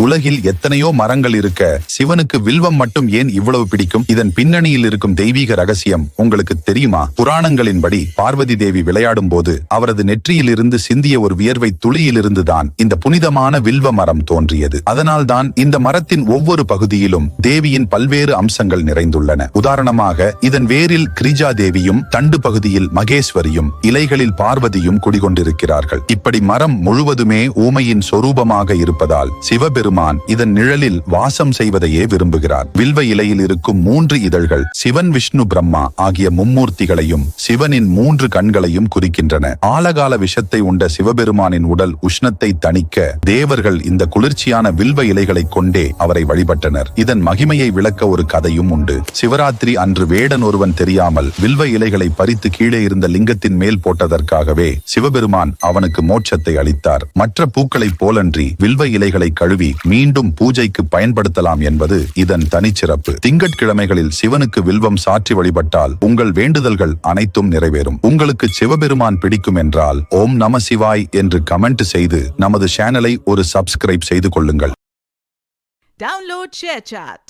உலகில் எத்தனையோ மரங்கள் இருக்க சிவனுக்கு வில்வம் மட்டும் ஏன் இவ்வளவு பிடிக்கும்? இதன் பின்னணியில் இருக்கும் தெய்வீக ரகசியம் உங்களுக்கு தெரியுமா? புராணங்களின்படி பார்வதி தேவி விளையாடும் போது அவரது நெற்றியில் இருந்து சிந்திய ஒரு வியர்வை துளியிலிருந்துதான் இந்த புனிதமான வில்வ மரம் தோன்றியது. அதனால்தான் இந்த மரத்தின் ஒவ்வொரு பகுதியிலும் தேவியின் பல்வேறு அம்சங்கள் நிறைந்துள்ளன. உதாரணமாக இதன் வேரில் கிரிஜா தேவியும், தண்டு பகுதியில் மகேஸ்வரியும், இலைகளில் பார்வதியும் குடிகொண்டிருக்கிறார்கள். இப்படி மரம் முழுவதுமே ஊமையின் சொரூபமாக இருப்பதால் சிவபெருமான் இதன் நிழலில் வாசம் செய்வதையே விரும்புகிறார். வில்வ இலையில் இருக்கும் 3 இதழ்கள் சிவன், விஷ்ணு, பிரம்மா ஆகிய மும்மூர்த்திகளையும் சிவனின் 3 கண்களையும் குறிக்கின்றன. ஆலகால விஷத்தை உண்ட சிவபெருமானின் உடல் உஷ்ணத்தை தணிக்க தேவர்கள் இந்த குளிர்ச்சியான வில்வ இலைகளை கொண்டே அவரை வழிபட்டனர். இதன் மகிமையை விளக்க ஒரு கதையும் உண்டு. சிவராத்திரி அன்று வேடன் ஒருவன் தெரியாமல் வில்வ இலைகளை பறித்து கீழே இருந்த லிங்கத்தின் மேல் போட்டதற்காகவே சிவபெருமான் அவனுக்கு மோட்சத்தை அளித்தார். மற்ற பூக்களைப் போலன்றி வில்வ இலைகளை கழுவி மீண்டும் பூஜைக்கு பயன்படுத்தலாம் என்பது இதன் தனிச்சிறப்பு. திங்கட்கிழமைகளில் சிவனுக்கு வில்வம் சாற்றி வழிபட்டால் உங்கள் வேண்டுதல்கள் அனைத்தும் நிறைவேறும். உங்களுக்கு சிவபெருமான் பிடிக்கும் என்றால் ஓம் நம சிவாய் என்று கமெண்ட் செய்து நமது சேனலை ஒரு சப்ஸ்கிரைப் செய்து கொள்ளுங்கள். Download ShareChat.